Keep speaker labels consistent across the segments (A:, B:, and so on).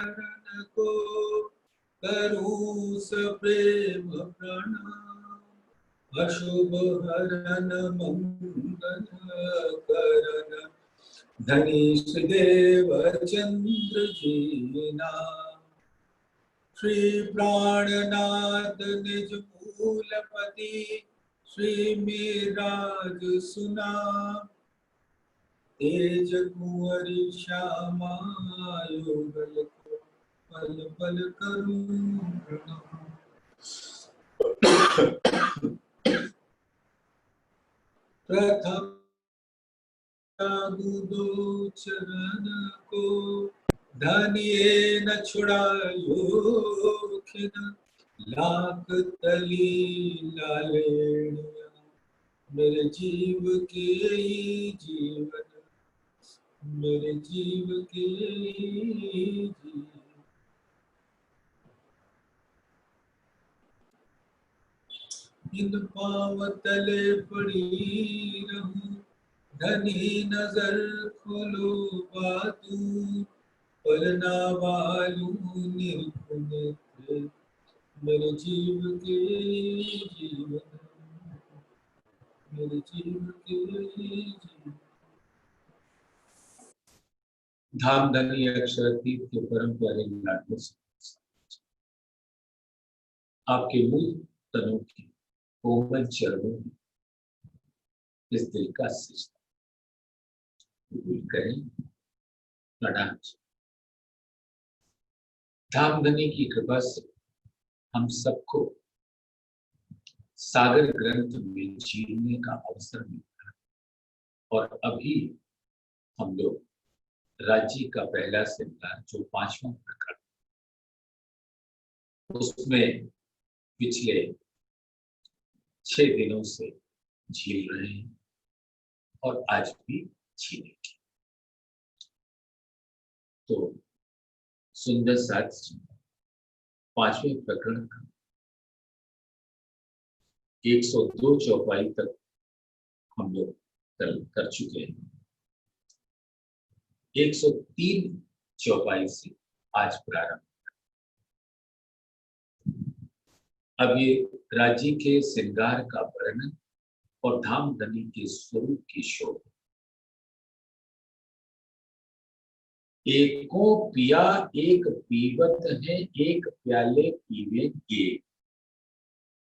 A: शरण को करूं सप्रेम प्रणाम। अशुभ हरन मंगल करन धनीश देव चंद्र जीना। श्री प्राणनाथ निज मूलपति श्री मिराज सुना। तेज कुंवरी श्यामा युगल को पल पल करूं प्रणाम। प्रथम दो चरण को धनिये न छुड़ायो खिन। लाख तली लालेणिया मेरे जीव के जीवन, मेरे जीव के जीवन। इन पाँव तले पड़ी रहूं धनी नजर खोलो बातू। पलना वालू निर्गुण थे मेरे जीव के जीवन, मेरे जीव के जीवन। धाम धनी अक्षरातीत के परम प्यारे लाडले से आपके मूल तनों की कोमल चरणों में इस दिल का सिजदा करें प्रणाम। धाम धनी की कृपा से हम सबको सागर ग्रंथ में जीने का अवसर मिला और अभी हम लोग राज्य का पहला सिद्धांत जो 5वां प्रकरण उसमें पिछले 6 दिनों से झील रहे हैं और आज भी झीलेंगे। तो सुंदर साथ 5वें प्रकरण का 102 चौपाई तक हम लोग कर चुके हैं। 103 चौपाई से आज प्रारंभ। अब ये राज्य के श्रृंगार का वर्णन और धाम धनी के स्वरूप की शोभा। एको पिया एक पीवत है एक प्याले पीवे के।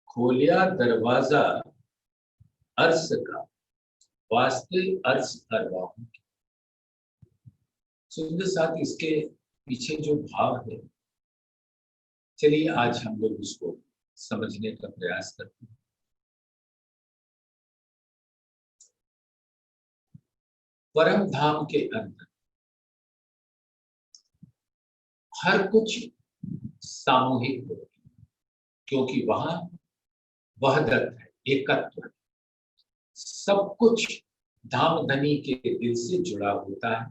A: खोलिया दरवाजा अर्श का वास्ते अर्श करवाऊं। सुंदर साथ इसके पीछे जो भाव है, चलिए आज हम लोग उसको समझने का प्रयास करते हैं। परम धाम के अंदर हर कुछ सामूहिक होती है क्योंकि वहां वहदत है, एकत्व है। सब कुछ धाम धनी के दिल से जुड़ा होता है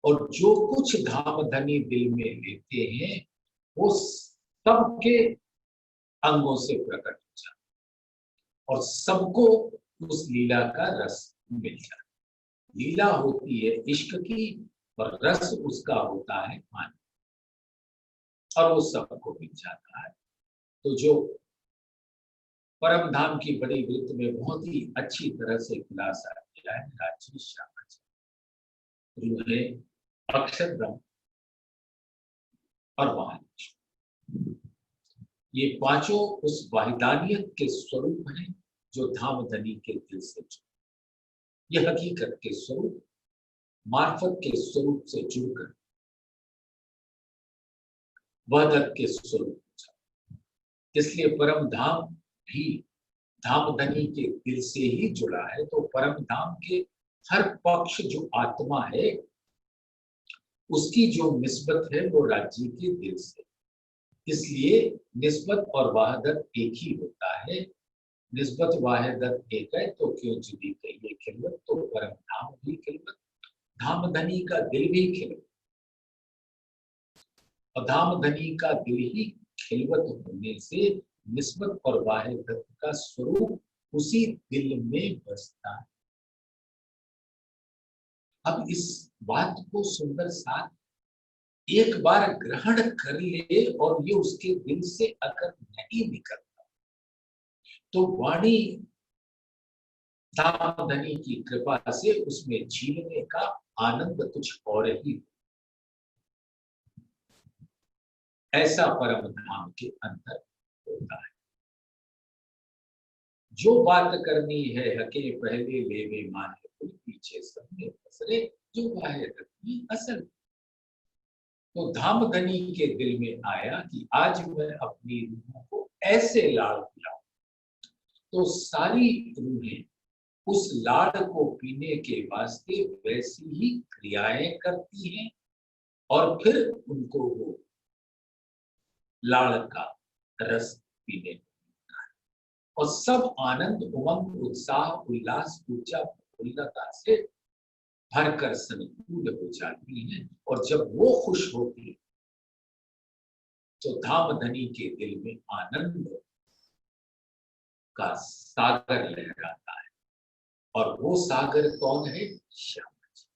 A: और जो कुछ धाम धनी दिल में लेते हैं वो सबके अंगों से प्रकट हो जाता है और सबको उस लीला का रस मिल जाता है। लीला होती है इश्क की और रस उसका होता है पानी और वो सबको मिल जाता है। तो जो परम धाम की बड़ी वृत्त में बहुत ही अच्छी तरह से खुलासा किया है राज्य श्यामाचार्य, अक्षरब्रह्म और महालक्ष्मी, ये पांचों उस वाहिदानियत के स्वरूप हैं जो धाम धनी के दिल से जुड़े। यह हकीकत के स्वरूप मार्फत के स्वरूप से जुड़कर वहदत के स्वरूप, इसलिए परम धाम भी धाम धनी के दिल से ही जुड़ा है। तो परम धाम के हर पक्ष जो आत्मा है उसकी जो निस्बत है वो राज्य के दिल से, इसलिए निस्बत और वाहदत एक ही होता है। निस्बत वाहदत एक है तो क्यों जुदी कहिए खिलवत। तो परम धाम भी खिलवत, धाम धनी का दिल भी खिलवत और धाम धनी का दिल ही खिलवत होने से निस्बत और वाहिदत का स्वरूप उसी दिल में बसता है। अब इस बात को सुंदर साथ एक बार ग्रहण कर ले और ये उसके दिल से अगर नहीं निकलता तो वाणी धामधनी की कृपा से उसमें झीलने का आनंद कुछ और ही। ऐसा परम धाम के अंदर होता है। जो बात करनी है हके पहले लेवे माने, कोई पीछे सब में फसरे, जो वाहे रखनी असल। तो धामधनी के दिल में आया कि आज मैं अपनी रूह को ऐसे लाड़ पिलाऊं, तो सारी रूहें उस लाड़ को पीने के वास्ते वैसी ही क्रियाएं करती हैं और फिर उनको वो लाड़ का रस पीने को, और सब आनंद उमंग उत्साह उल्लास ऊर्जा प्रफुल्लता से भरकर संपूर्ण हो जाती है। और जब वो खुश होती है तो धामधनी के दिल में आनंद का सागर लहराता है। और वो सागर कौन है? श्यामा जी।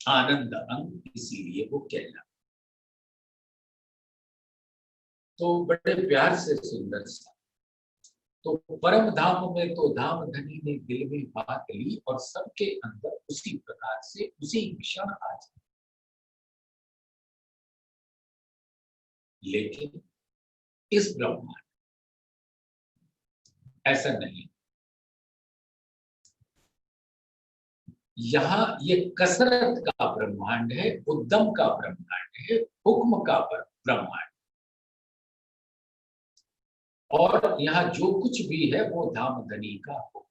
A: आनंद अंग, इसीलिए वो कहला। तो बड़े प्यार से सुंदर सा, तो परम धाम में तो धामधनी ने दिल में बात ली और सबके अंदर उसी प्रकार से उसी क्षण आ जाए। लेकिन इस ब्रह्मांड ऐसा नहीं। यहां ये कसरत का ब्रह्मांड है, उद्यम का ब्रह्मांड है, हुक्म का ब्रह्मांड। और यहाँ जो कुछ भी है वो धामधनी का हुक्म।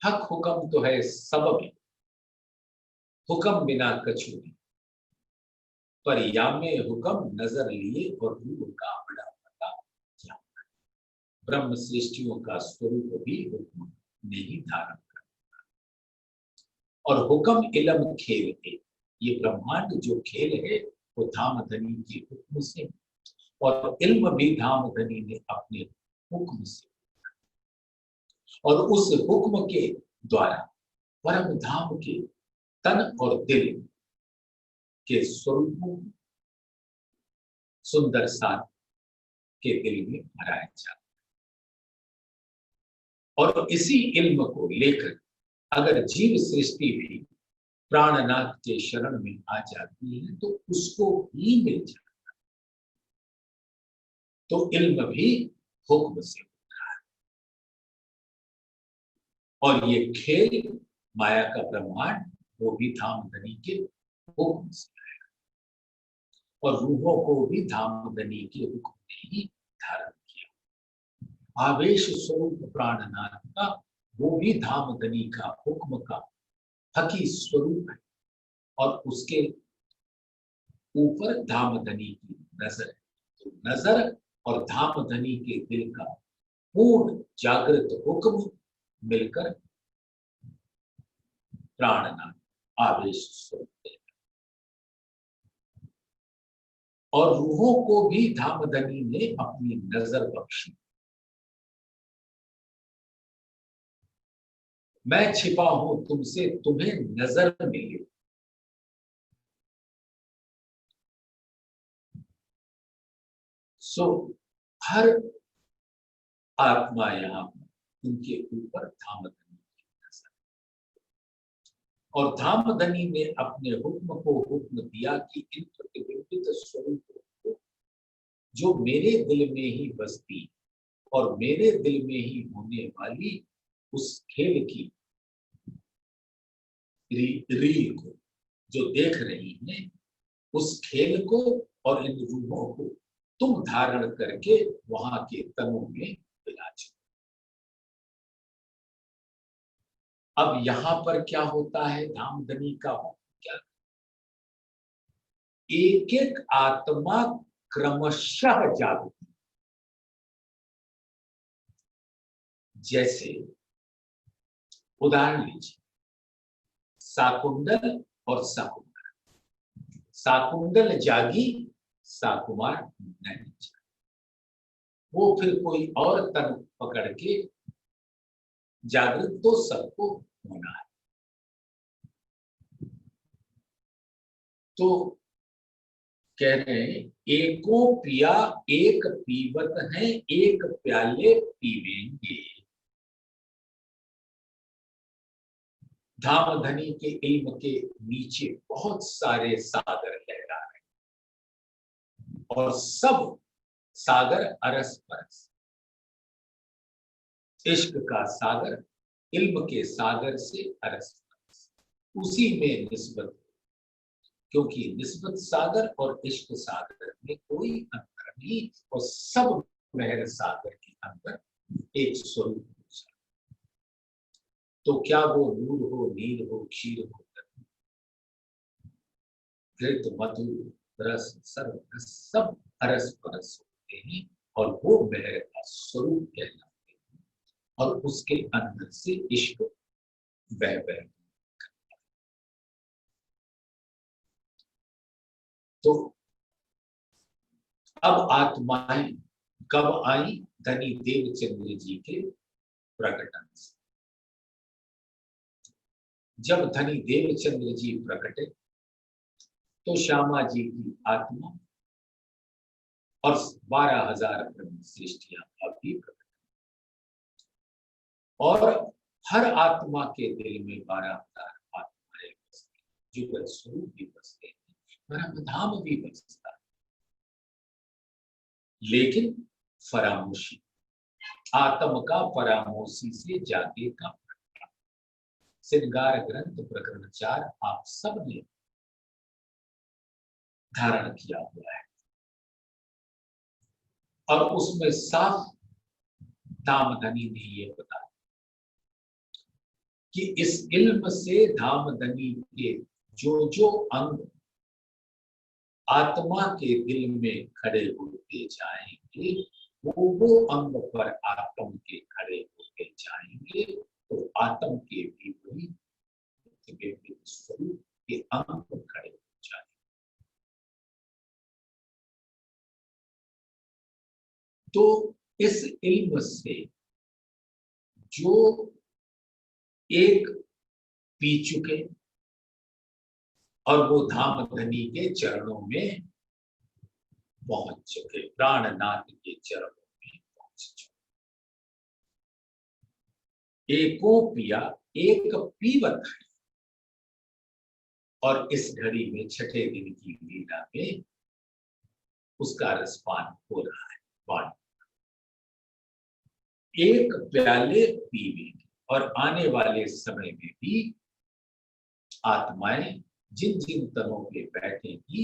A: हक हुक्म तो है सब में, हुक्म बिना कछु नहीं। पर यामे हुक्म नजर लिए और रूह का बड़ा पता क्या। ब्रह्म सृष्टियों का स्वरूप भी हुक्म ने ही धारण कर। और हुक्म इलम खेल है, ये ब्रह्मांड जो खेल है वो धामधनी के हुक्म से, और इल्म भी धामधनी ने अपने हुक्म से, और उस हुक्म के द्वारा परम धाम के तन और दिल के स्वरूपों सुंदर साथ के दिल में भराया जाता है। और इसी इल्म को लेकर अगर जीव सृष्टि भी प्राणनाथ के शरण में आ जाती है तो उसको ही मिल जाता है। तो इल्म भी हुक्म से होता है। और ये खेल माया का ब्रह्मांड वो भी धामधनी के हुक्म से आएगा। और रूहों को भी धामधनी के हुक्म ने ही धारण किया। आवेश स्वरूप प्राणनाथ का वो भी धामधनी का हुक्म का हकी स्वरूप है। और उसके ऊपर धामधनी की नजर है। तो नजर और धामधनी के दिल का पूर्ण जागृत हुक्म मिलकर प्राणनाथ आवेश स्वरूप है। और रूहों को भी धामधनी ने अपनी नजर बख्शी। मैं छिपा हूं तुमसे, तुम्हें नजर मिले। सो हर आत्मा यहां उनके ऊपर धामधनी की नजर। और धामधनी ने अपने हुक्म को हुक्म दिया कि इन प्रतिबिंबित स्वरूपों को जो मेरे दिल में ही बसती और मेरे दिल में ही होने वाली उस खेल की रील को जो देख रही है, उस खेल को और इन रूहों को तुम धारण करके वहां के तनों में विराजो। अब यहां पर क्या होता है? धामधनी का क्या, एक एक आत्मा क्रमशः जागती। जैसे उदाहरण लीजिए, साकुंडल और सकुमार। साकुंडल जागी, साकुमार नहीं जागी। वो फिर कोई और तन पकड़ के जागृत तो सबको होना है। तो कह रहे हैं एको पिया एक पीवत है, एक प्याले पीवेंगे। धाम धनी के इल्म के नीचे बहुत सारे सागर लहरा रहे और सब सागर अरस परस। इश्क का सागर इल्म के सागर से अरस परस, उसी में निस्बत, क्योंकि निस्बत सागर और इश्क सागर में कोई अंतर नहीं और सब महर सागर के अंदर एक स्वरूप। तो क्या वो नूर हो, नील हो, क्षीर हो, घृत, मधु, रस, सर्व रस सब अरस परस होते हैं और वो महर का स्वरूप कहलाते हैं और उसके अंदर से इश्क बह बह। तो अब आत्माएं कब आई? धनी देवचंद्र जी के प्रकटन से। जब धनी देवचंद्र जी प्रकटे तो श्यामा जी की आत्मा और 12,000 ब्रह्म सृष्टियां भी प्रकट, और हर आत्मा के दिल में 12,000 आत्माएं बसती, जुगत स्वरूप भी बसते हैं, परम धाम भी बसता है। लेकिन फरामोशी, आत्म का फरामोशी से जागे का प्रकट। श्रृंगार ग्रंथ प्रकरण 4 आप सब ने धारण किया हुआ है और उसमें साफ धामधनी ने ये बताया कि इस इल्म से धामधनी के जो जो अंग आत्मा के दिल में खड़े होते जाएंगे वो अंग पर आत्म के खड़े होते जाएंगे, तो आत्म के भी वही स्वरूप के अंग पर खड़े हो जाएंगे। तो इस इल्म से जो एक पी चुके और वो धामधनी के चरणों में पहुंच चुके, प्राणनाथ के चरणों में पहुंच चुके। एको पिया एक पीवत है, और इस घड़ी में छठे दिन की लीला में उसका रसपान हो रहा है। पान एक प्याले पीवेंगे, और आने वाले समय में भी आत्माएं जिन जिन तनों पे बैठेंगी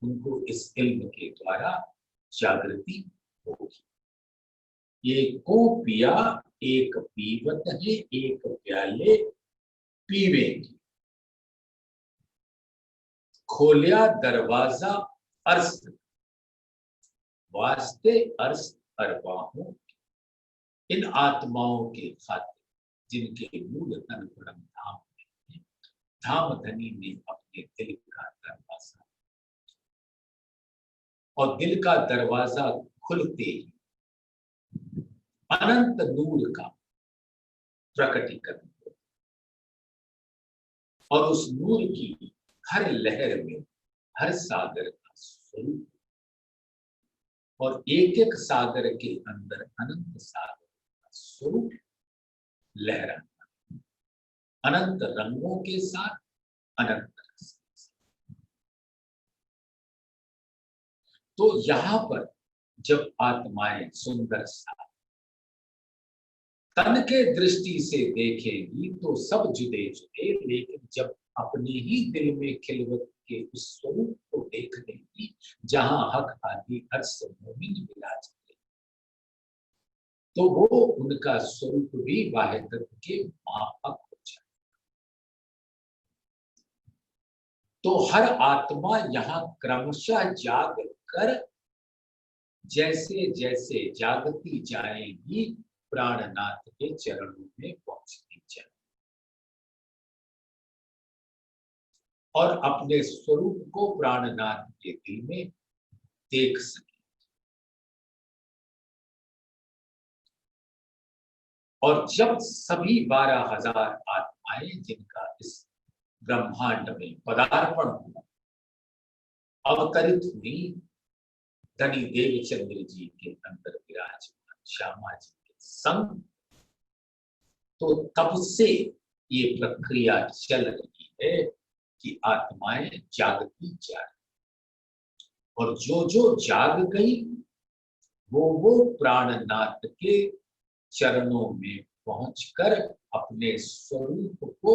A: उनको इस इल्म के द्वारा जागृति होगी। एको पिया एक पीवत है, एक प्याले पीवेंगे। खोलिया दरवाजा अर्श, वास्ते अर्श अरबाहों, इन आत्माओं के खातिर जिनके मूल तन परम धाम में, धामधनी ने अपने दिल का दरवाजा, और दिल का दरवाजा खुलते ही अनंत नूर का प्रकटीकरण, और उस नूर की हर लहर में हर सागर का स्वरूप, और एक एक सागर के अंदर अनंत सागर का स्वरूप लहराता, अनंत रंगों के साथ, अनंत रस के साथ। तो यहां पर जब आत्माएं सुंदर सा तन के दृष्टि से देखेगी तो सब जुदे जुदे, लेकिन जब अपने ही दिल में खिलवत के उस स्वरूप को देख लेंगी जहां हक आदि अर्श मोमिन विराजते, तो वो उनका स्वरूप भी वाहिदत के मापक हो जाए। तो हर आत्मा यहाँ क्रमशः जाग कर जैसे जैसे जागती जाएगी प्राणनाथ के चरणों में पहुंचती जाए और अपने स्वरूप को प्राणनाथ के दिल में देख सके। और जब सभी 12,000 आत्माएं जिनका इस ब्रह्मांड में पदार्पण हुआ अवतरित हुई धनी देवचंद्र जी के अंदर विराजमान श्यामा जी के संग, तो तब से ये प्रक्रिया चल रही है कि आत्माएं जागती जा रही, और जो जो जाग गई वो प्राणनाथ के चरणों में पहुंचकर अपने स्वरूप को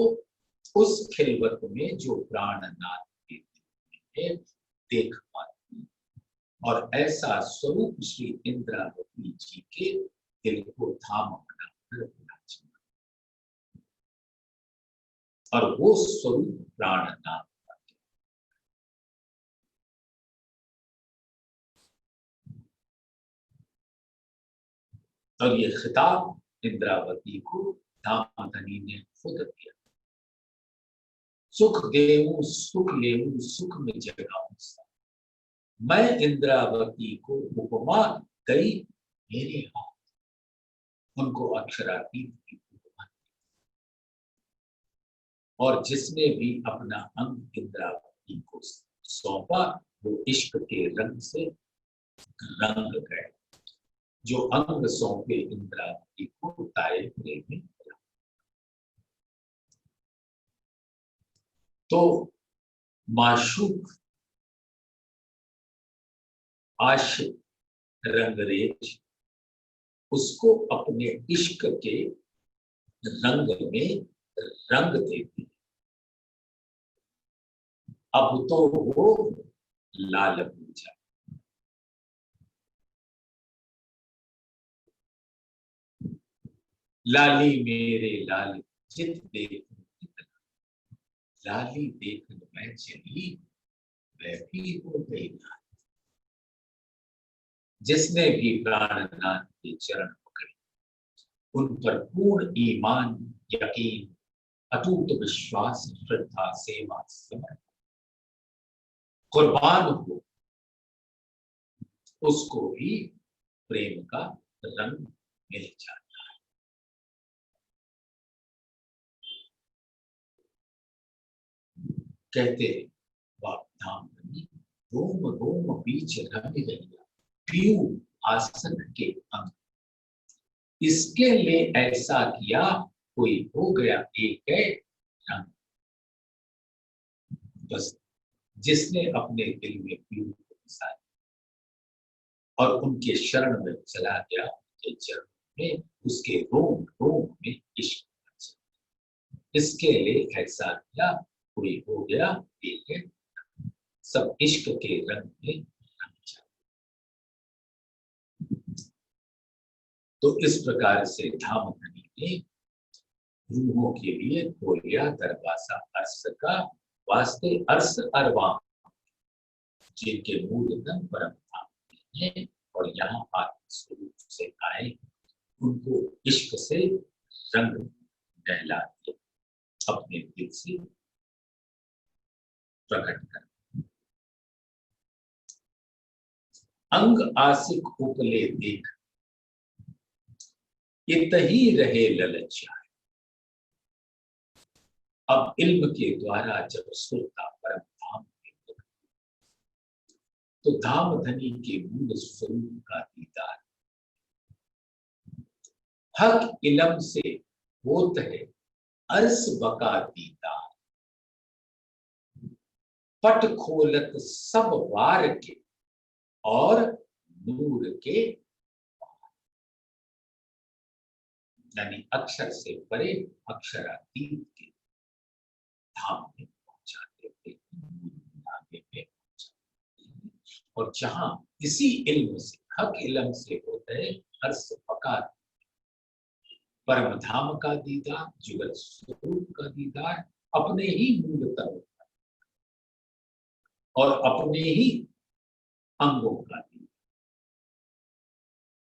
A: उस खिलवत में जो प्राणनाथ के दिल में देख पाती, और ऐसा स्वरूप श्री इंद्रावती जी के दिल को थाम बनाकर विराजमान, और वो स्वरूप प्राणनाथ। और ये खिताब इंद्रावती को धामधनी ने खुद दिया। सुख देऊं सुख लेऊं सुख में जगाऊं, मैं इंद्रावती को उपमा गई मेरे हाथ, उनको अक्षरातीत की उपमा। और जिसने भी अपना अंग इंद्रावती को सौंपा वो इश्क के रंग से रंग गए, जो अंग सौंपे इंद्रावती को ताए प्रेम में। तो माशूक आशिक रंगरेज उसको अपने इश्क के रंग में रंग देती, अब तो वो लाल पूजा। लाली मेरे लाल चित देख, लाली देख मैं चली वह भी हो गई लाल। जिसने भी प्राणनाथ के चरण पकड़े, उन पर पूर्ण ईमान यकीन अटूट विश्वास श्रद्धा सेवा समर्पण कुर्बान हो, उसको भी प्रेम का रंग मिल जाता है। कहते धाम रोम रोम बीच रंग रहिया पीयू आसन के अंग, इसके लिए ऐसा किया कोई हो गया एक रंग। बस जिसने अपने दिल में पीयू को बसाया और उनके शरण में चला गया, उनके चरण में उसके रोम रोम में इश्क, इसके लिए ऐसा किया कोई हो गया एक, सब इश्क के रंग में रंग जाए। तो इस प्रकार से धामधनी ने रूहों के लिए खोलिया दरवाजा अर्श का, वास्ते अर्श अरवा जिनके मूलतन परम धाम है, और यहाँ आत्म स्वरूप से आए उनको इश्क से रंग नहला दिया, अपने दिल से प्रकट कर। अंग आसिक उपले देख इत ही रहे ललचा, अब इल्म के द्वारा जब सुरता परम धाम में, तो धामधनी के मूल स्वरूप का दीदार हक इलम से होत है अर्स बका दीदार, पट खोलत सब वार के और नूर के, यानी अक्षर से परे अक्षरातीत के धाम में पहुंचाते थे, और जहां इसी इल्म से हक इल्म से होता है अर्स बका, परम धाम का दीदार, जुगल स्वरूप का दीदार, अपने ही मूल तत्व और अपने ही अंगों का दीदार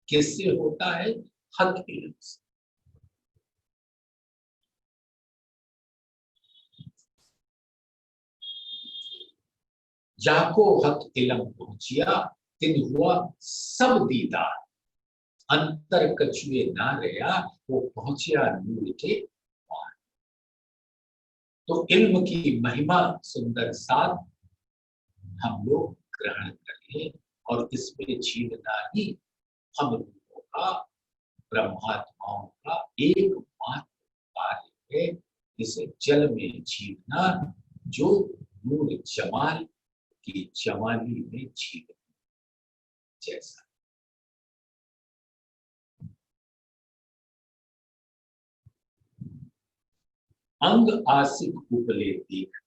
A: किससे होता है? हक इल्म से। जाको हक इल्म पहुंचिया तिन हुआ सब दीदार, अंतर कछुए ना रहा वो पहुंचिया नूर के पार। तो इल्म की महिमा सुंदर साथ हम लोग ग्रहण कर ले और इसमें छीनना ही हम लोगों का, ब्रह्मात्माओं का एकमात्र कार्य है। इसे जल में छीनना जो नूर जमाल की जमाली में छीनना जैसा। अंग आसिक उपले देख।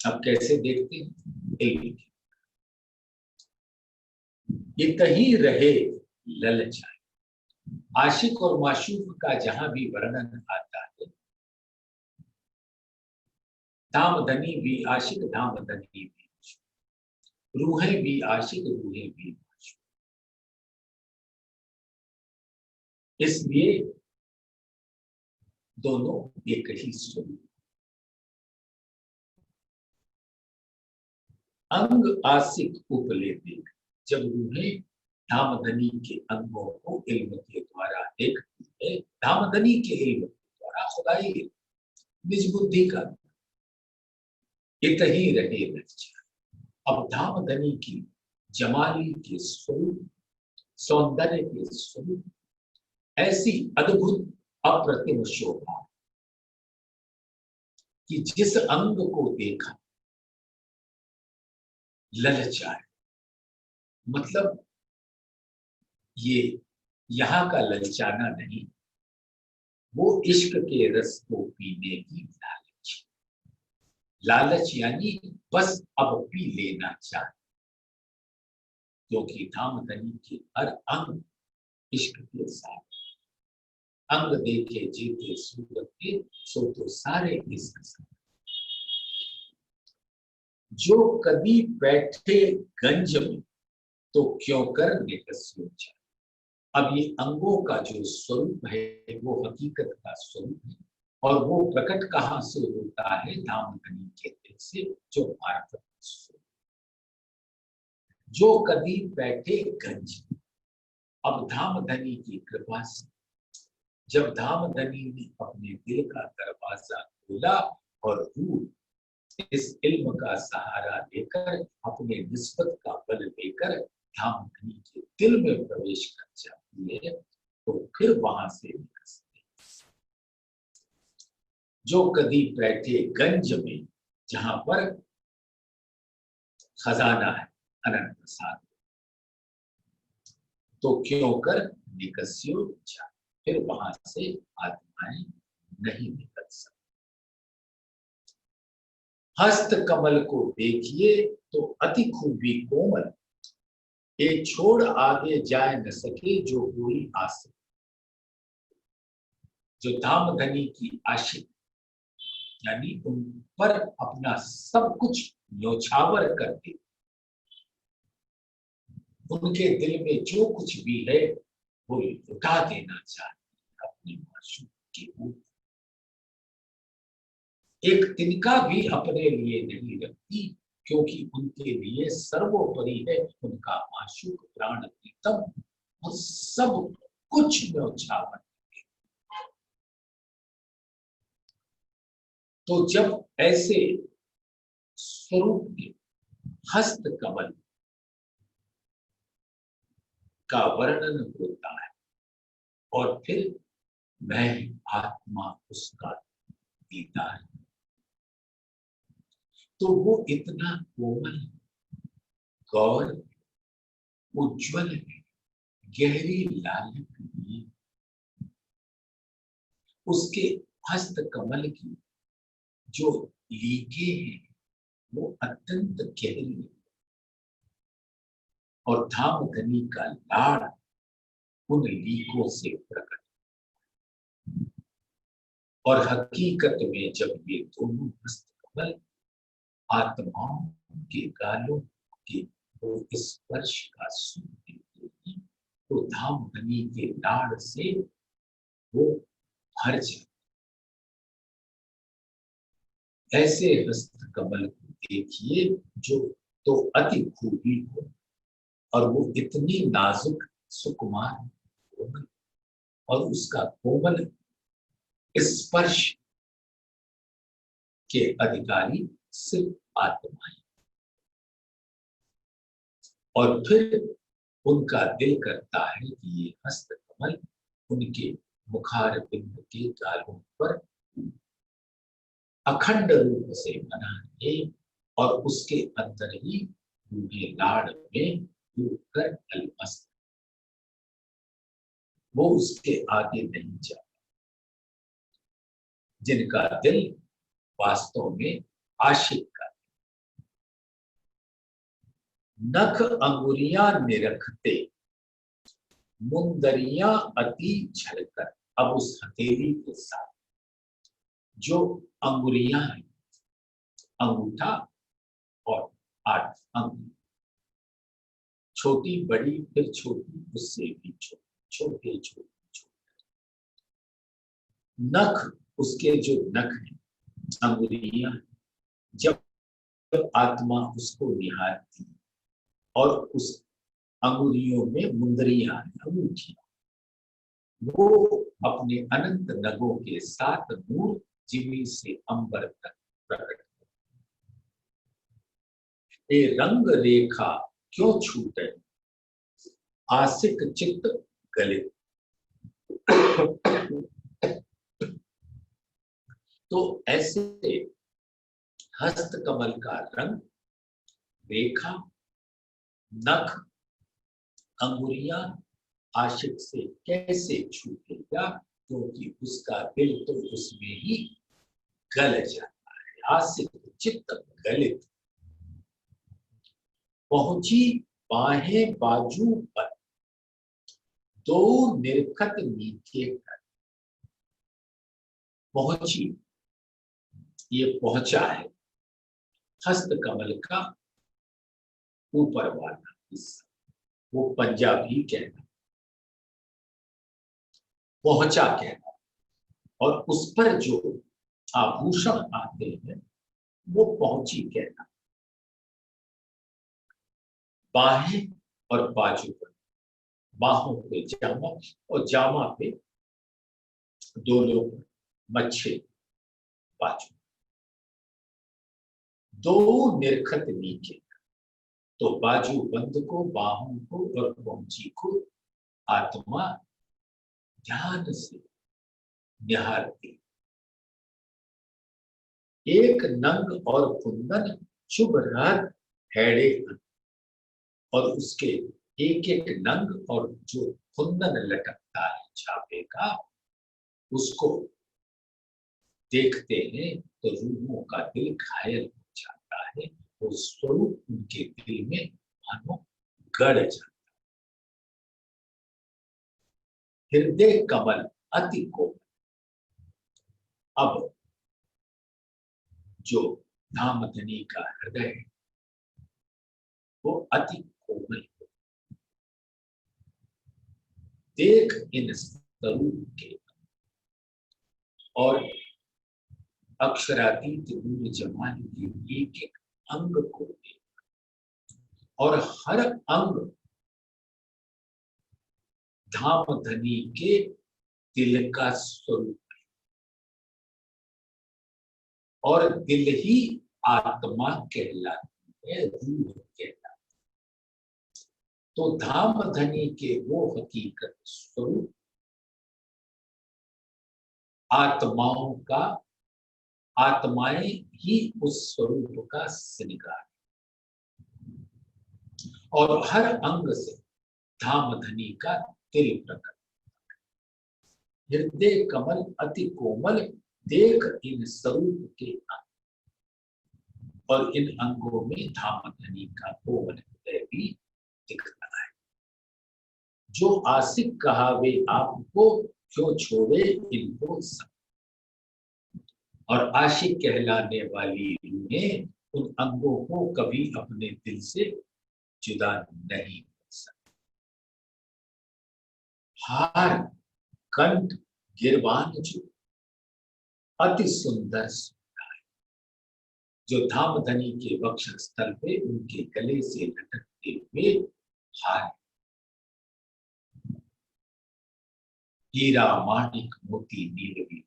A: अब कैसे देखते हैं? इतही रहे ललचाए। आशिक और माशूक का जहां भी वर्णन आता है, धामधनी भी आशिक, धामधनी भी माशूक, रूहें भी आशिक, रूहें भी माशूक। इसलिए दोनों एक ही स्वरूप। अंग आशिक उपले देख। जब रूहें धामधनी के अंगों को इल्म के द्वारा देखती है, धामधनी के इल्म के द्वारा, खुदाई निज बुद्धि का, इतही रहे ललचाए। अब धामधनी की जमाली के स्वरूप, सौंदर्य के स्वरूप, ऐसी अद्भुत अप्रतिम शोभा कि जिस अंग को देखा ललचाए। मतलब ये यहां का ललचाना नहीं, वो इश्क के रस को पीने की लालच। लालच यानी बस अब पी लेना चाहे, क्योंकि धामधनी के हर अंग इश्क के साथ। अंग देखे जीते सूरत के, सो तो सारे इश्क साथ। जो कभी बैठे गंज में, तो क्यों कर निकस्यो जाए। अब ये अंगों का जो स्वरूप है वो हकीकत का स्वरूप है, और वो प्रकट कहां से होता है? धामधनी के दिल से, जो मार्फत स्वरूप। जो कभी बैठे गंज। अब धामधनी की कृपा से जब धामधनी ने अपने दिल का दरवाजा खोला और रूह इस इल्म का सहारा लेकर, अपने निस्बत का बल लेकर धामधनी के दिल में प्रवेश कर जाती है, तो फिर वहां से निकलते। जो कभी बैठे गंज में, जहां पर खजाना है, अनंत प्रसाद, तो क्यों कर निकस्यो जा। फिर वहां से आत्माएं नहीं निकल सकती। हस्त कमल को देखिए तो अति खूबी कोमल, एक छोड़ आगे जाए न सके जो कोई आस। जो धामधनी की आशिक, यानी उन पर अपना सब कुछ न्योछावर करके, उनके दिल में जो कुछ भी है वो लुटा देना चाहते अपने माशूक के ऊपर। एक तिनका भी अपने लिए नहीं रखती, क्योंकि उनके लिए सर्वोपरि है उनका माशूक, प्राण प्रीतम, और सब कुछ न्योछावर। तो जब ऐसे स्वरूप में हस्त कमल का वर्णन होता है, और फिर मैं आत्मा उसका दीदार, तो वो इतना कोमल, गौर, उज्जवल है, गहरी लाल है। उसके हस्त कमल की जो लीके हैं वो अत्यंत गहरी है, और धामधनी का लाड़ उन लीकों से प्रकट। और हकीकत में जब ये दोनों हस्त कमल आत्माओं के गालों के वो स्पर्श का सुख देते हैं, तो धामधनी के लाड़ से वो भर जाते। ऐसे हस्त कमल को देखिए जो तो अति खूबी हो, और वो इतनी नाजुक, सुकुमार, कोमल, और उसका कोमल स्पर्श के अधिकारी सिर्फ आत्मा है। और फिर उनका दिल करता है कि ये हस्त कमल उनके मुखार बिंद के गालों पर अखंड रूप से बना है और उसके अंदर ही उन्हें लाड़ में डूब कर अलमस्त, वो उसके आगे नहीं जाता। जिनका दिल वास्तव में आशिक का, नख अंगुरियां निरखते मुंदरियां अति झलकर। अब उस हथेली के साथ जो अंगुरियां हैं, अंगूठा और आठ अंगुली, छोटी बड़ी फिर छोटी उससे भी छोटी, छोटे छोटे छोटे नख, उसके जो नख हैं, अंगुलियां, जब आत्मा उसको निहारती और उस अंगुलियों में मुंदरियां, अंगूठियां, वो अपने अनंत नगों के साथ नूर जिमी से अंबर तक प्रकट। ए रंग रेखा क्यों छूटे आसिक चित्त गले। तो ऐसे हस्त कमल का रंग, रेखा, नख, अंगुरियां आशिक से कैसे छूटेगा, क्योंकि उसका दिल तो उसमें ही गल जाता है। आसिक चित्त गलित, पहुंची बाहें बाजू पर दो निरखत नीचे कर। पहुंची, ये पहुंचा है हस्त कमल का ऊपर वाला हिस्सा, वो पंजाबी कहना, पहुंचा कहना, और उस पर जो आभूषण आते हैं वो पहुंची कहना। बाहें और बाजू पर, बाहों पे जामा और जामा पे दोनों पर मच्छे बाजू, दो निरखत नीचे। तो बाजू बंद को, बाहों को और पहुंची को आत्मा ध्यान से निहारती। एक नंग और कुंदन शुभ रात हैड़े, और उसके एक एक नंग और जो कुंदन लटकता है छापे का, उसको देखते हैं तो रूहों का दिल घायल हो जाता है। वो स्वरूप उनके दिल में मानो गड़ जाता है। हृदय कमल अति कोमल। अब जो धामधनी का हृदय है वो अति कोमल। देख इन स्वरूप के और अक्षरातीत नूर जमाल के एक एक अंग को देख, और हर अंग धामधनी के दिल का स्वरूप, और दिल ही आत्मा कहलाती है, रूह कहलाती है। तो धामधनी के वो हकीकत स्वरूप आत्माओं का, आत्माएं ही उस स्वरूप का श्रृंगार, और हर अंग से धामधनी का दिल प्रकट। हृदय कमल अति कोमल, देख इन स्वरूप के अंग, और इन अंगों में धामधनी का कोमल हृदय भी दिखता है। जो आशिक कहावे आपको, क्यों छोड़े इनको सब। और आशिक कहलाने वाली रूहें उन अंगों को कभी अपने दिल से जुदा नहीं कर सकती। हार, कंठ, गिरबान जो अति सुंदर सुंदर है, जो धामधनी के वक्षस्थल पे उनके गले से लटकते हुए हार, हीरा माणिक मोती नीलवी,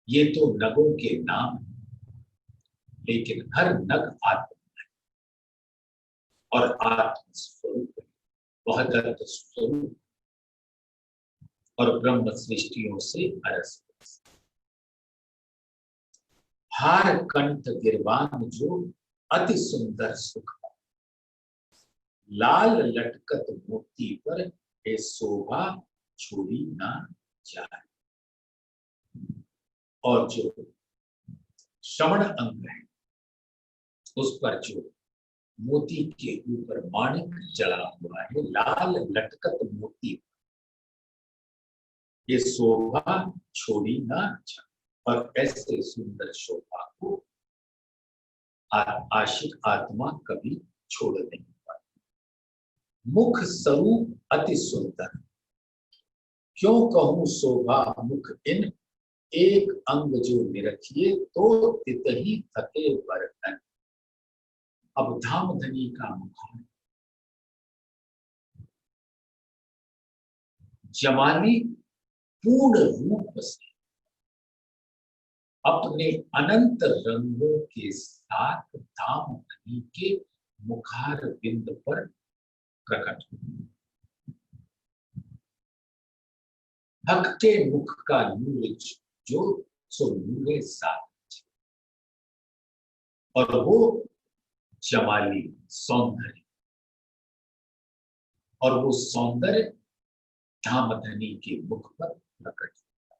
A: ये तो नगों के नाम है, लेकिन हर नग आत्मा है। और आत्म स्वरूप वह दत्त स्वरूप और ब्रह्म सृष्टियों से अरस हार कंठ गिरवान जो अति सुंदर सुख लाल लटकत मोती पर हे शोभा छोड़ी ना जाए। और जो श्रवण अंग है उस पर जो मोती के ऊपर माणिक जला हुआ है, लाल लटकत मोती, ये शोभा छोड़ी ना जाए। और ऐसे सुंदर शोभा को आशिक आत्मा कभी छोड़ नहीं पाती। मुख स्वरूप अति सुंदर, क्यों कहूं शोभा मुख इन, एक अंग जो निरखिए तो तितही थके बरतन। अब धामधनी का मुख जमाली पूर्ण रूप से अपने अनंत रंगों के साथ धामधनी के मुखार बिंद पर प्रकट हुई। हक के मुख का नूर जो सो नूरे साथ, और वो जमाली सौंदर्य, और वो सौंदर्य धामधनी के मुख पर प्रकट हुआ।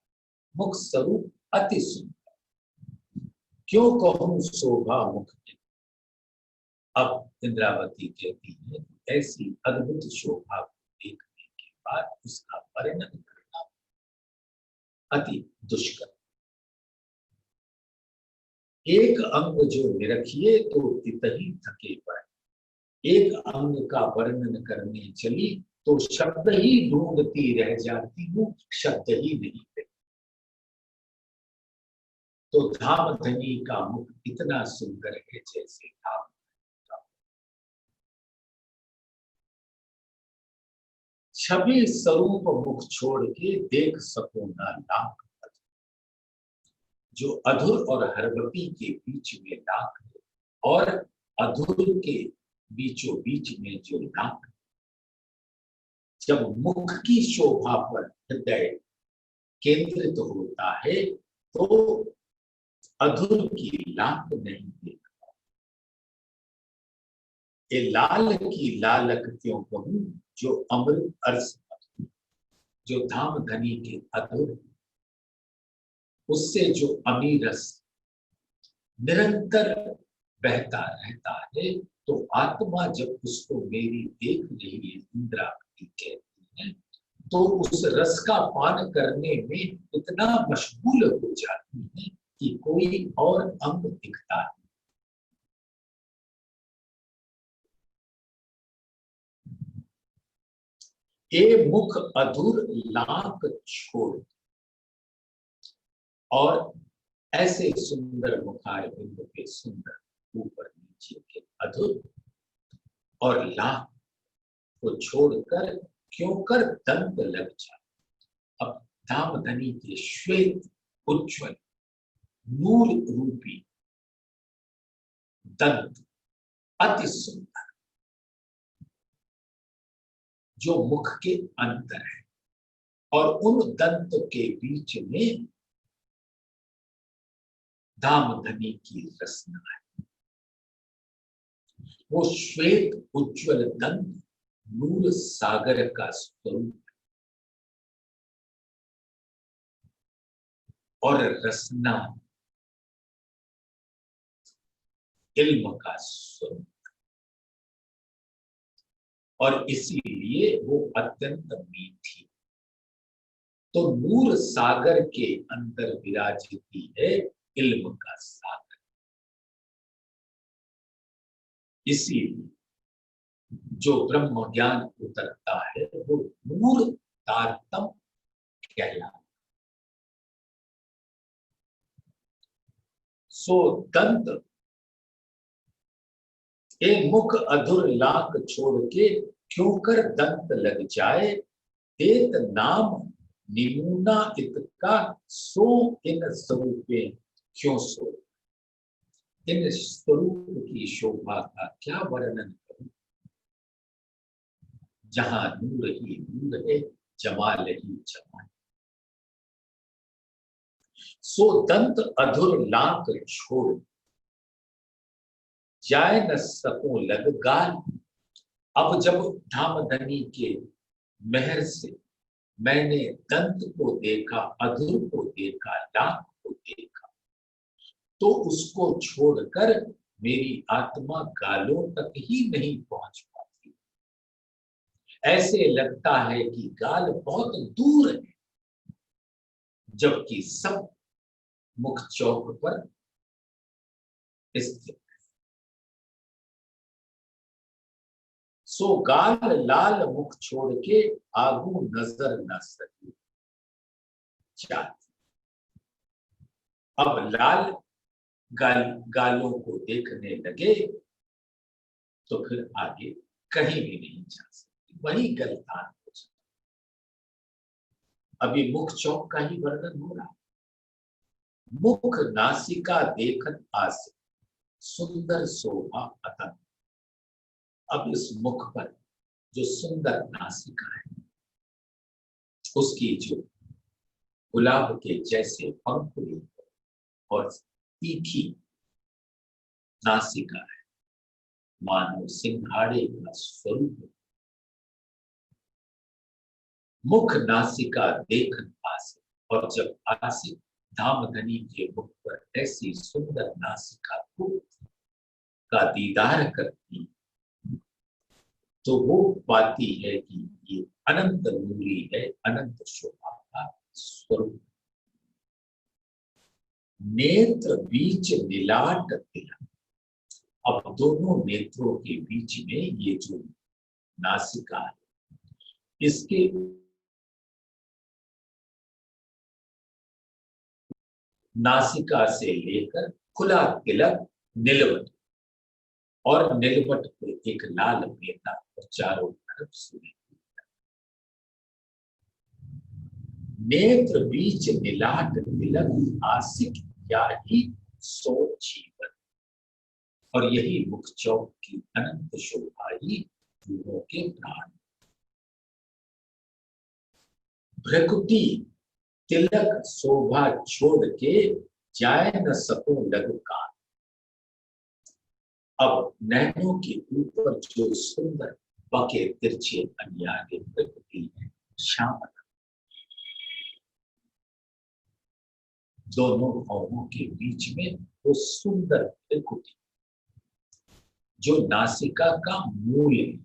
A: मुख स्वरूप अति सुंदर, क्यों कहूं शोभा मुख की। अब इंद्रावती कहती है ऐसी अद्भुत शोभा को देखने के बाद उसका वर्णन करना अति दुष्कर। एक अंग जो निरखिए तो तितही थके पर, एक अंग का वर्णन करने चली तो शब्द ही ढूंढती रह जाती हूँ, शब्द ही नहीं मिलते। तो धामधनी का मुख इतना सुंदर है जैसे धाम का। छवि स्वरूप मुख छोड़ के देख सको ना लाख, जो अधुर और हरवती के बीच में लाख है, और अधुर के बीचों बीच में जो लाख, जब मुख की शोभा पर हृदय केंद्रित होता है तो अधुर की लाख नहीं देखता। ये लाल की लालक क्यों कहूं, जो अमृत अर्स, जो धामधनी के अधुर, उससे जो अमीर रस निरंतर बहता रहता है, तो आत्मा जब उसको मेरी देख रही है, इंद्रावती कहती है, तो उस रस का पान करने में इतना मशगूल हो जाती है कि कोई और अंग दिखता है। ए मुख अधूर लाख छोड़, और ऐसे सुंदर मुखार बिंदु के सुंदर ऊपर नीचे के अधूर और लाख को छोड़कर क्यों कर दंत लग जाए। अब धामधनी के श्वेत उज्ज्वल नूर रूपी दंत अति सुंदर, जो मुख के अंतर है, और उन दंत के बीच में धामधनी की रचना है। वो श्वेत उज्ज्वल दंत नूर सागर का स्वरूप है, और रसना इल्म का स्वरूप, और इसीलिए वो अत्यंत मीठी। तो नूर सागर के अंदर विराजती है इल्म का सागर। इसीलिए जो ब्रह्म ज्ञान उतरता है वो नूर तारतम कहलाता। सो दंत ए मुख अधुर लाख छोड़ के क्यों कर दंत लग जाए, देत नाम निमूना इतका सो इन स्वरूपे क्यों सो। इन स्वरूप की शोभा का क्या वर्णन करूं, जहां नूर ही नूर है, जमाल ही जमाल। सो दंत अधुर लांक छोड़, जाए न सकूं लग गाल। अब जब धामधनी के मेहर से मैंने दंत को देखा, अधुर को देखा, लांक को देखा, तो उसको छोड़कर मेरी आत्मा गालों तक ही नहीं पहुंच पाती। ऐसे लगता है कि गाल बहुत दूर है, जबकि सब मुख चौक पर स्थित। सो गाल लाल मुख छोड़ के आगू नजर न सकी जाती। अब लाल गालों को देखने लगे तो फिर आगे कहीं भी नहीं जा सकती, वही गलतान हो जाती। अभी मुख चौक का ही वर्णन हो रहा है। मुख नासिका देखत आसे, सुंदर शोभा अतन। अब इस मुख पर जो सुंदर नासिका है, उसकी जो गुलाब के जैसे पंखुड़ी और तीखी नासिका है, मानो सिंघाड़े का स्वरूप। मुख नासिका देखत आसे, और जब आसिक धामधनी के मुख पर ऐसी सुंदर नासिका का दीदार करती, तो वो पाती है कि ये अनंत नूरी है, अनंत शोभा का स्वरूप। नेत्र बीच नीलाट तिलक। अब दोनों नेत्रों के बीच में ये जो नासिका है, इसके नासिका से लेकर खुला तिलक नीलवट, और नीलवट पे एक लाल बेटा, और चारों तरफ सूर्य। नेत्र बीच नीलाट तिलक, आसिक या ही सो जीवन। और यही मुख चौक की अनंत शोभा ही गुरुओं के प्राण। भ्रकुटी तिलक शोभा छोड़ के, जाए न सकूं लग कान। अब नैनों के ऊपर जो सुंदर बके तिरछे अनियारे प्रकृति है, श्यामल, दोनों भावों के बीच में वो सुंदर त्रिकुटी जो नासिका का मूल है।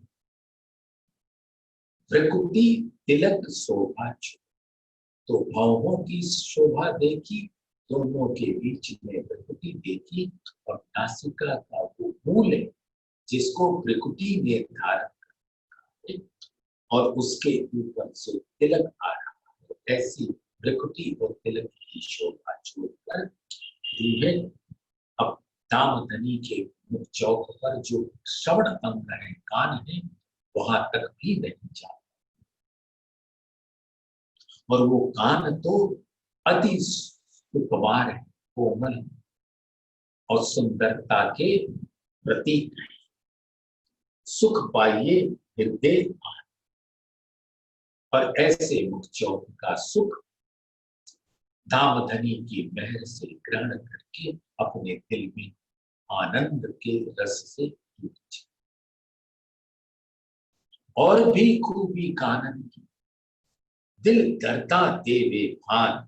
A: प्रकृति तिलक शोभा छोड़, तो भावों की शोभा देखी, दोनों के बीच में प्रकृति देखी, और नासिका का वो मूल है जिसको प्रकृति ने धारण कर, और उसके ऊपर से तिलक आ रहा है। ऐसी प्रकृति और तिलक की शोभा छोड़कर दूल्हे अब दामधनी के मुख चौक पर जो श्रवण अंग है, कान है, वहां तक भी नहीं जाता। और वो कान तो अति सुकुमार है, कोमल और सुंदरता के प्रतीक है। सुख पाइए हृदय आन, और ऐसे मुख चौक का सुख दामधनी की मेहर से ग्रहण करके अपने दिल में आनंद के रस से डूब जाए। और भी खूबी कानन की, दिल करता देवे भान।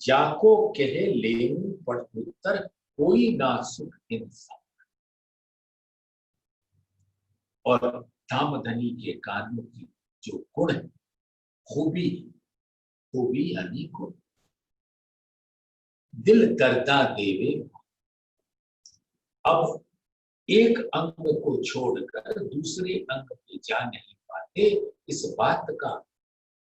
A: जाको कहे लेऊं पड़ उत्तर, कोई ना सुख इंसान। और दामधनी के कानों की जो गुण है, खूबी, खूबी यानी गुण। दिल करता देवे, अब एक अंग को छोड़कर दूसरे अंग पे जा नहीं पाते, इस बात का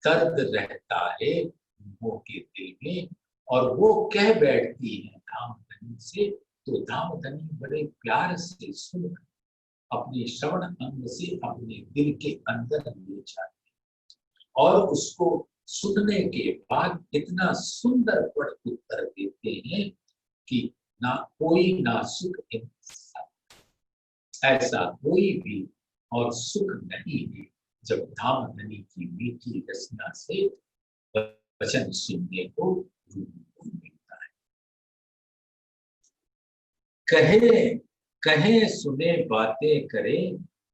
A: दर्द रहता है उन्हों के दिल में। और वो कह बैठती है धामधनी से, तो धामधनी बड़े प्यार से सुन अपने श्रवण अंग से अपने दिल के अंदर ले जाते, और उसको सुनने के बाद इतना सुंदर उत्तर देते हैं कि ना कोई ना सुख इंसान, ऐसा कोई भी और सुख नहीं है जब धाम धनी की मीठी रसना से वचन सुनने को मिलता है। कहे कहे सुने बातें करे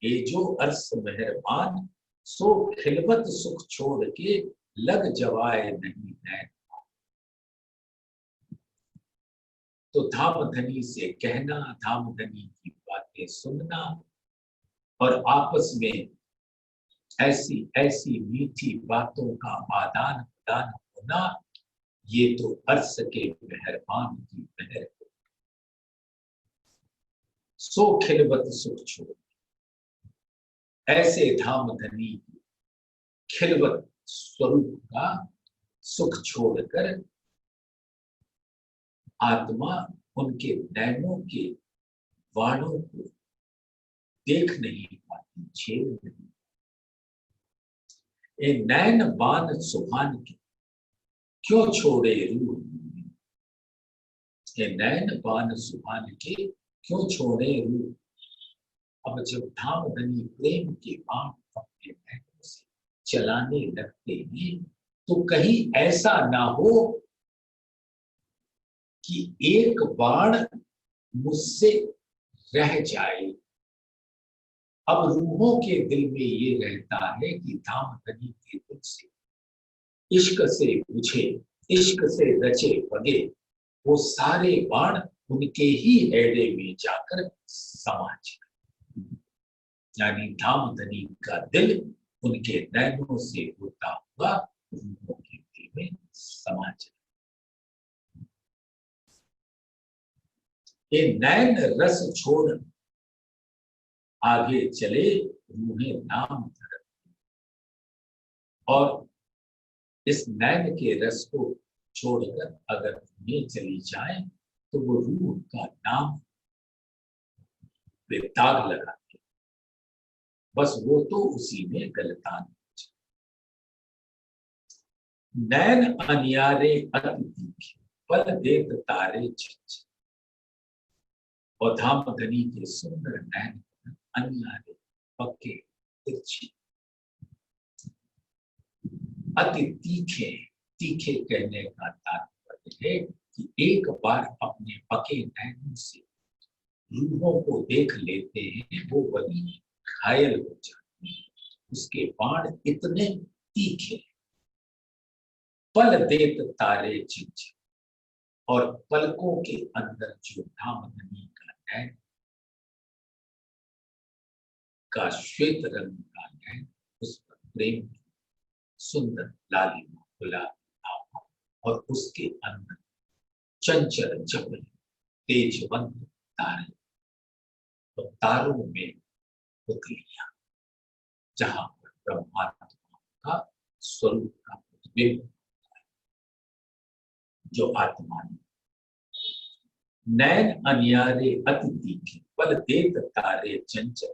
A: ये जो अर्स मेहरबान, सो खिलवत सुख छोड़ के लग जवाए नहीं है। तो धाम धनी से कहना, धाम धनी की बातें सुनना और आपस में ऐसी ऐसी मीठी बातों का आदान प्रदान होना, ये तो अर्श के मेहरबान की मेहर है। सो खिलवत सुख छोड़, ऐसे धाम धनी खिलवत स्वरूप का सुख छोड़कर आत्मा उनके नैनों के वाणों को देख नहीं पाती, छेड़ नहीं। ए नैन बान सुभान के क्यों छोड़े रूह, ये नैन बान सुभान के क्यों छोड़े रूह। अब जब धाम धनी प्रेम के बाण अपने नैनों से चलाने लगते हैं तो कहीं ऐसा ना हो कि एक बाण मुझसे रह जाए। अब रूहों के दिल में ये रहता है कि धाम धनी के दिल से इश्क से बुझे, इश्क से रचे पगे वो सारे बाण उनके ही हैडे में जाकर समा जाए। यानी धाम धनी का दिल उनके नैनों से होता हुआ रूहों के दिल में समा जाए। ये नैन रस छोड़ आगे चले रूहें नाम धर, और इस नैन के रस को छोड़कर अगर रूहें चली जाए तो वो रूह का नाम दाग लगाते, बस वो तो उसी में गलतान। नैन अनियारे अति तीखे पल देत तारे छछ, और धाम धनी के सुंदर नैन अनियारे पक्के तिरछे अति तीखे, तीखे कहने का तात्पर्य है कि एक बार अपने पके नैनों से रूहों को देख लेते हैं वो वही घायल हो जाते हैं। उसके बाण इतने तीखे, पल देत तारे चिंच, और पलकों के अंदर जो धाम धनी का नैन का श्वेत रंग का नैन, उस पर प्रेम की सुंदर लालिमा गुलाब, और उसके अंदर चंचल चपल तेजवंत तारे, तो तारों में पुतलियां, जहां पर ब्रह्मात्मा का स्वरूप का प्रतिबिंब होता है, जो आत्मा है। नैन अनियारे अति तीखे पल देत तारे चंचल,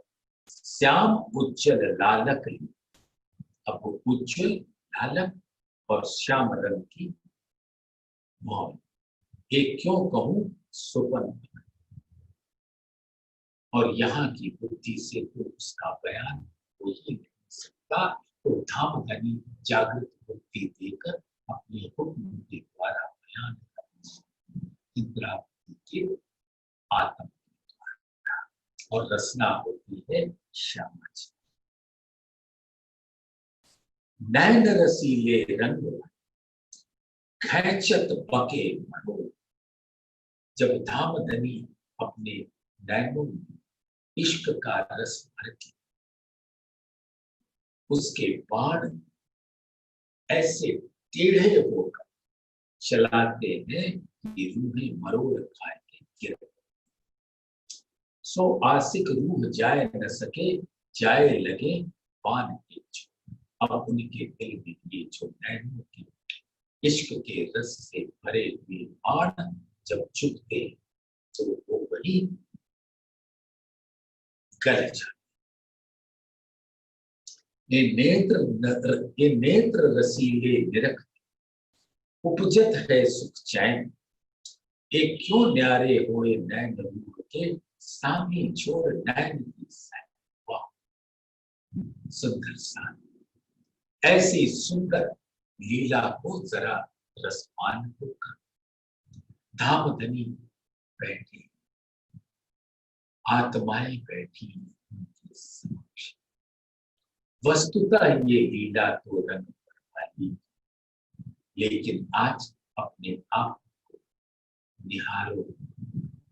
A: श्याम उज्जवल लालक। अब वो उज्जवल लालक और श्याम रंग की मौन, एक क्यों कहूं सुपन, और यहाँ की बुद्धि से तो उसका बयान हो ही नहीं सकता। तो धाम धनी जागृत बुद्धि देकर अपने हुक्म के द्वारा बयान इंद्रा के आत्म के द्वारा, और रचना होती है श्यामा जी। नैन रसीले रंग खैचत पके मनो, जब धाम धनी अपने नैनों में इश्क का रस भर के उसके बाण ऐसे टेढ़े होकर चलाते हैं कि रूहें मरोड़ खाएंगे गिर। सो आशिक रूह जाए न सके, जाए लगे बाण के जो। अब उनके दिल में ये जो नैनों के इश्क के रस से भरे हुए बाण जब चुभते तो वो वही गल जाते। ये नेत्र रसीले निरख उपजत है सुख चैन, एक क्यों न्यारे होए नैन रूह के, सामी छोड़ नैन की सैन। वाह, सुंदर सा ऐसी सुंदर लीला को जरा रसपान होकर धामधनी बैठी, आत्माएं बैठी उनके समक्ष। वस्तुतः ये लीला तो रंग वाली, लेकिन आज अपने आप को निहारो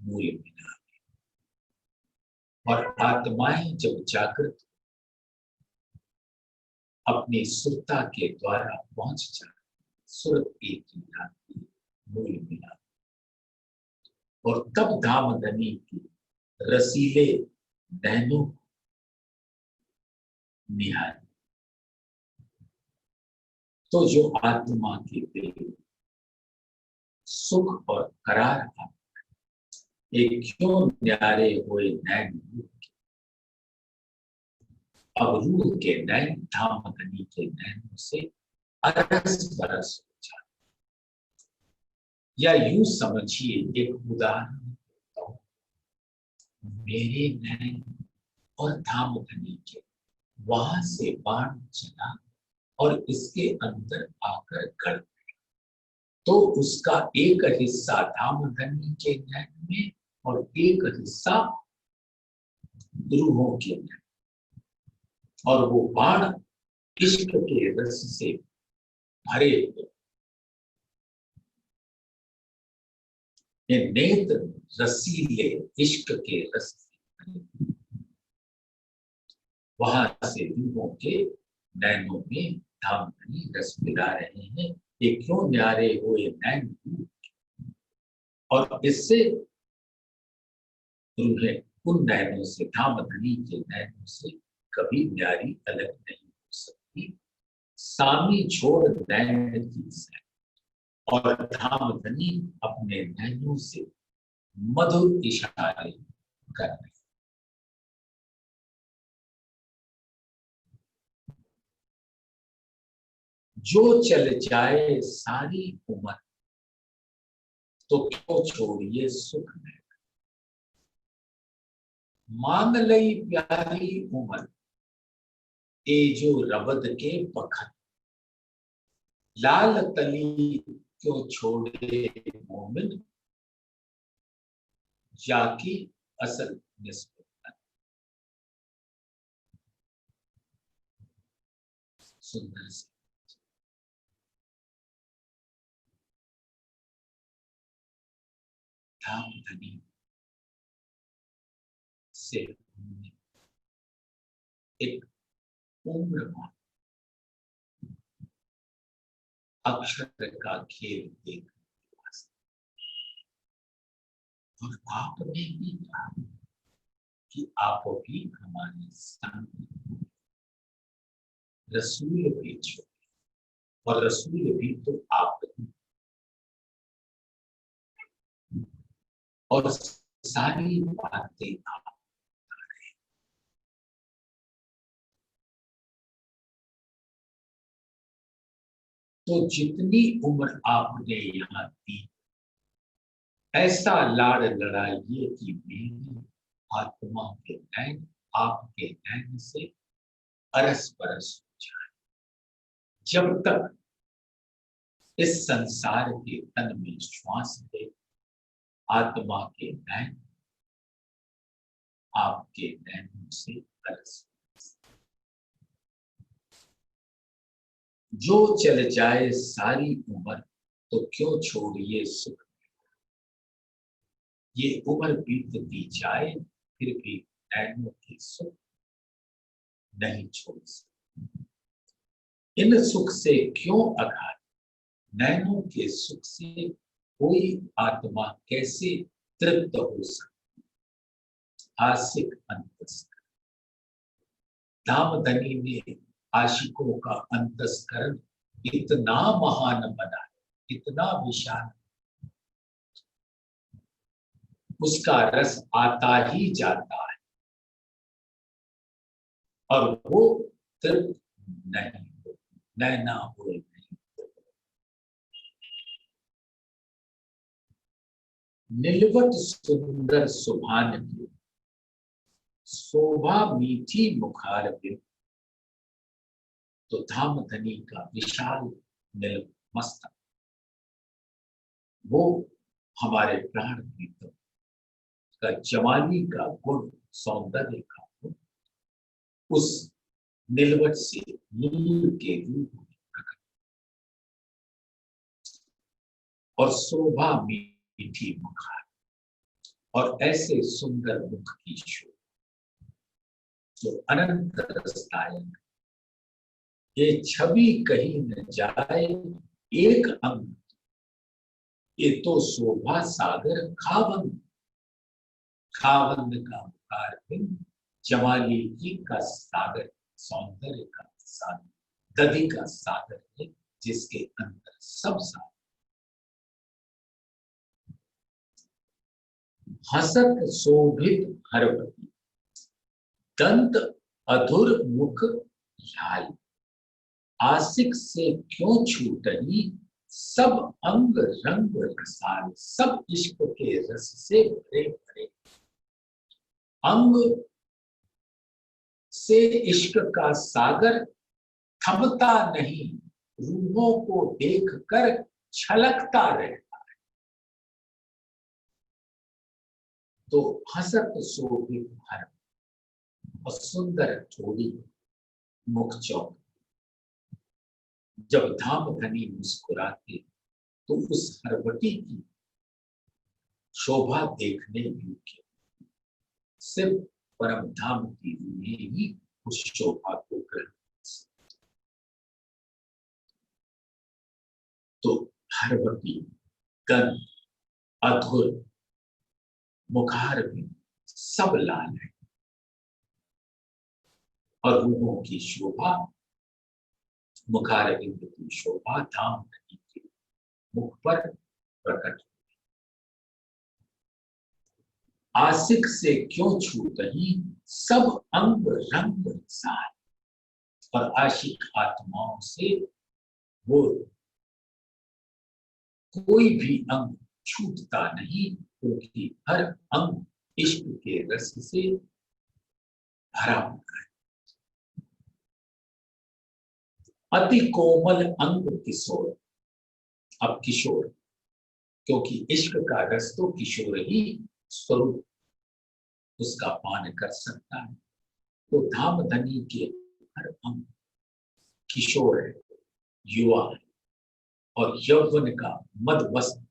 A: मूल बिना। और आत्माएं जब जागृत अपनी सुरता के द्वारा पहुंच जाए सुरत एक लीला की मूल बिना, और तब धामधनी की रसीले नैनों निहार, तो जो आत्मा के दिल सुख और करार आता है, एक क्यों न्यारे हुए नैन अब रूह के नैन धामधनी के नैनों से अरस बरस हो जाए। या यूं समझिए, एक उदाहरण, मेरे नैन और धामधनी के वहां से बाण चला और इसके अंदर आकर गड़ गया, तो उसका एक हिस्सा धामधनी के नैन में और एक हिस्सा रूहों के नैन, और वो बाण इश्क के रस से भरे नेत्र रसीले इश्क के रस से भरे, वहां से रूहों के नैनों में धामधनी रस पिला रहे हैं। ये क्यों न्यारे हुए नैन, और इससे रूहें उन नैनों से, धामधनी के नैनों से कभी न्यारी अलग नहीं हो सकती। सामी छोड़ नैन की सैन, और धामधनी अपने नैनों से मधुर इशारे कर रहे। जो चल जाए सारी उम्र, तो क्यों छोड़िए सुख में, मांग लई प्यारी उम्र ए जो रबद के बखत, लाल तली क्यों छोड़े मोमिन जाकी असल निस्बत। सुंदर से धामधनी से एक उम्र अक्षर का खेल देख, और आपने भी कहा कि आप भी हमारे संग रसूल भी छोड़े, और रसूल भी तो आप ही, और सारी बातें आप बता रहे। तो जितनी उम्र आपने यहाँ दी, ऐसा लाड़ लड़ाइए कि मेरी आत्मा के नैन आपके नैन से अरस परस हो जाए। जब तक इस संसार के तन में श्वास है, आत्मा के नैन आपके नैनों से अरस। जो चल जाए सारी उम्र, तो क्यों छोड़िए सुख, ये उम्र बीतती जाए फिर भी नैनों के सुख नहीं छोड़ सकते। इन सुख से क्यों अघात, नैनों के सुख से कोई आत्मा कैसे तृप्त हो सकती। आशिक अंतस्करण, धामधनी ने आशिकों का अंतस्करण इतना महान बना, इतना विशाल, उसका रस आता ही जाता है, और वो तृप्त नहीं, नैना हुए नहीं। नीलवत सुंदर सुभान की शोभा मीठी मुखार बिन, तो धामधनी का विशाल नील मस्तक, वो हमारे प्राण प्रीतम का जवानी का गुण, सौंदर्य का गुण उस नीलवट से नील के रूप में प्रकट, और शोभा मीठी मुखार, और ऐसे सुंदर मुख की शोभा जो अनंत रसदायक, ये छवि कहीं न जाए एक अंग, ये तो शोभा सागर खावंद, खावंद का मुखार बिंद, जवानी की का सागर, सौंदर्य का सागर, दधि का सागर है जिसके अंदर सब सागर। हसत शोभित हरवती, दंत अधुर मुख लाल, आशिक से क्यों छूटही, सब अंग रंग रसाल, सब इश्क के रस से भरे भरे, अंग से इश्क का सागर थमता नहीं, रूहों को देखकर छलकता रहता है। तो हसत शोभित हर और सुंदर जोड़ी मुख चौक, जब धामधनी मुस्कुराते तो उस हरवटी की शोभा देखने योग्य, सिर्फ परम धाम की रूहें ही उस शोभा को ग्रहण कर सकती। तो हरवटी, गंध, अधुर, मुखार भी सब लाल है, और रूहों की शोभा, मुखार बिंद की शोभा धामधनी के मुख पर प्रकट। आशिक से क्यों छूटही, सब अंग रंग रसाल, और आशिक आत्माओं से वो कोई भी अंग छूटता नहीं, क्योंकि हर अंग इश्क के रस से भरा होता है। अति कोमल अंग किशोर, अब किशोर, क्योंकि इश्क का रस तो किशोर ही स्वरूप उसका पान कर सकता है। तो धामधनी के हर अंग किशोर है, युवा है, और यौवन का मदमस्त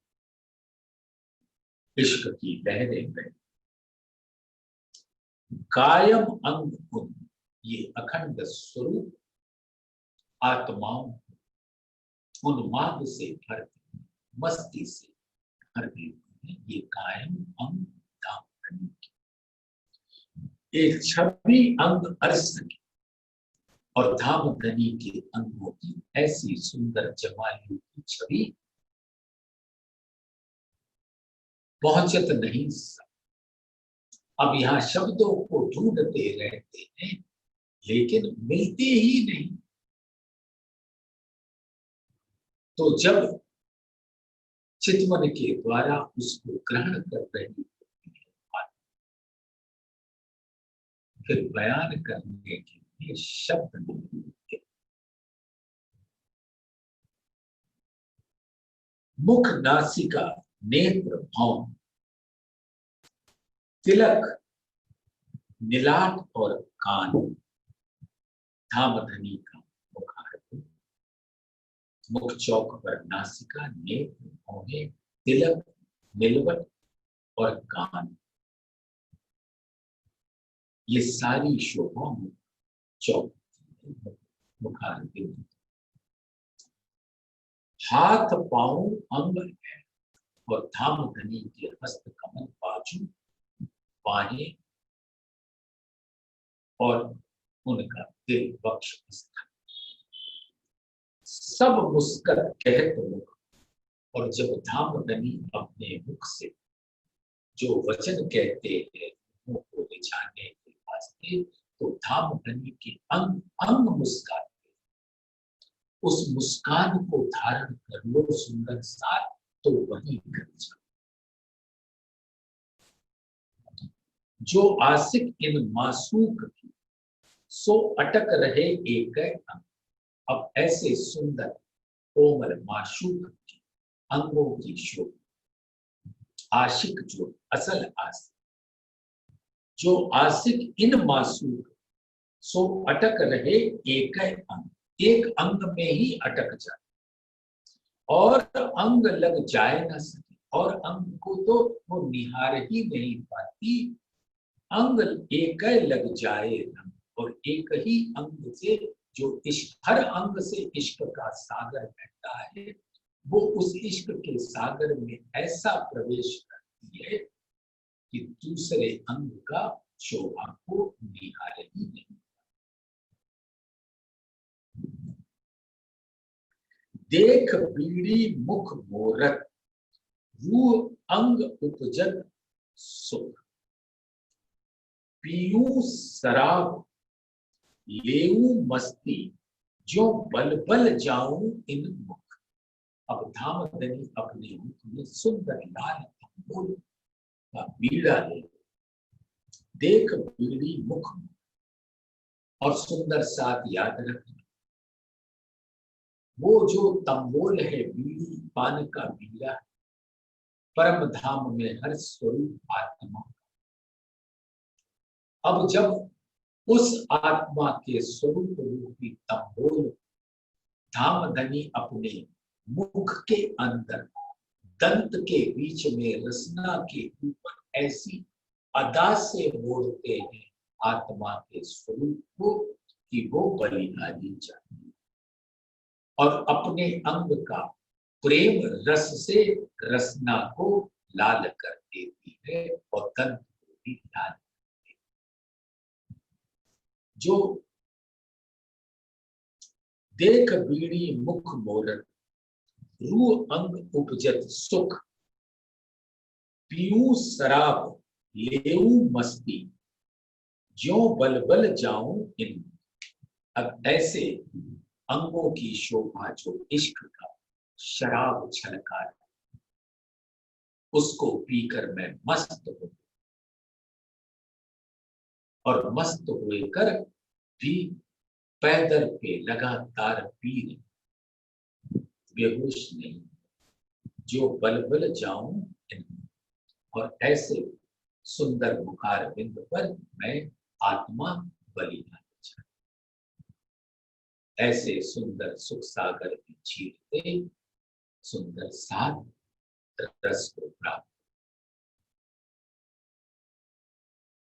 A: इश्क की लहरें बह, कायम अंग उन, ये अखंड स्वरूप आत्माओं उन्माद से भर, मस्ती से भर देते हैं। ये कायम अंग धामधनी की एक छवि अंग अर्श की, और धामधनी के अंगों की ऐसी सुंदर जमालियों की छवि पहुंचत नहीं सकती। अब यहाँ शब्दों को ढूंढते रहते हैं, लेकिन मिलते ही नहीं। तो जब चितवन के द्वारा उसको ग्रहण कर रही होती है, फिर बयान करने के लिए शब्द नहीं मिलते। मुख, नासिका, नेत्र, भौं, तिलक, नीलाट और कान, धामधनी का मुखार, मुख चौक पर नासिका, नेत्र, भौहें, तिलक, नीलवट और कान, ये सारी शोभा मुख चौक, मुखार बिंदु। हाथ पांव अंग है, और धामधनी के हस्त कमल, बाजू, बाहें और उनका दिल, वक्ष स्थल, सब मुस्कर कहत मुख। और जब धामधनी अपने मुख से जो वचन कहते हैं मुंह को रिझाने के वास्ते, तो धामधनी के अंग अंग मुस्कान, उस मुस्कान को धारण कर लो सुंदर साथ, तो वही कर जाओ। जो आशिक इन मासूक की, सो अटक रहे एक अंग, अब ऐसे सुंदर कोमल माशूक की अंगों की शोभा, आशिक जो असल आशिक, जो आशिक इन मासूक सो अटक रहे एक अंग, एक अंग में ही अटक जाए और अंग लग जाए न सके, और अंग को तो वो निहार ही नहीं पाती। अंग एक लग जाए रंग, और एक ही अंग से जो इश्क, हर अंग से इश्क का सागर बहता है, वो उस इश्क के सागर में ऐसा प्रवेश करती है कि दूसरे अंग का शोभा को निहार ही नहीं। देख बीड़ी मुख मोरत, रूह अंग उपजत सुख, पीयूं शराब लेऊं मस्ती, जो बल बल जाऊं इन मुख। अब धामधनी अपने मुख में सुंदर लाल अमूल का बीड़ा ले, देख बीड़ी मुख, और सुंदर साथ याद रखना, वो जो तंबोल है बीड़ी पान का बीड़ा, परम धाम में हर स्वरूप आत्मा। अब जब उस आत्मा के स्वरूप रूपी तंबोल धामधनी अपने मुख के अंदर दंत के बीच में रसना के ऊपर ऐसी अदा से मोड़ते हैं आत्मा के स्वरूप को कि वो बलिहारी चाहिए, और अपने अंग का प्रेम रस से रसना को लाल कर देती है और दंत को भी लाल करती है। जो देख बीड़ी मुख मोरत, रूह अंग उपजत सुख, पीऊं शराब लेऊं मस्ती, ज्यों बल बल जाऊं इन। अब ऐसे अंगों की शोभा जो इश्क का शराब छलका है, उसको पीकर मैं मस्त हूं, और मस्त होकर भी पैदल पे लगातार पी रहे, बेहोश नहीं, जो बल बल जाऊं इन। और ऐसे सुंदर मुखार बिंद पर मैं आत्मा बलिहारी चाहिए। ऐसे सुंदर सुख सागर की छीरते सुंदर सात रस को प्राप्त।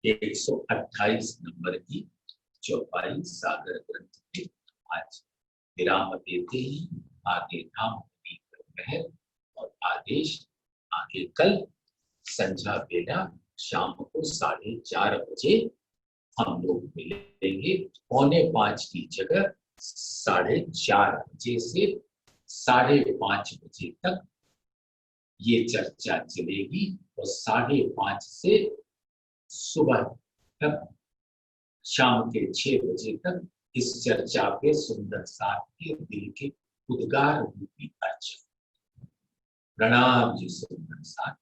A: 128 नंबर की चौपाई सागर ग्रंथ में आज विराम देते ही आगे धाम महल और आदेश आगे कल संध्या बेला शाम को 4:30 बजे हम लोग मिलेंगे। 4:45 की जगह 4:30 बजे से 5:30 बजे तक ये चर्चा चलेगी, और 5:30 से सुबह तक शाम के 6 बजे तक इस चर्चा पे सुंदर साथ के दिल के उद्गार रूपी अर्चना। प्रणाम जी सुंदर साथ।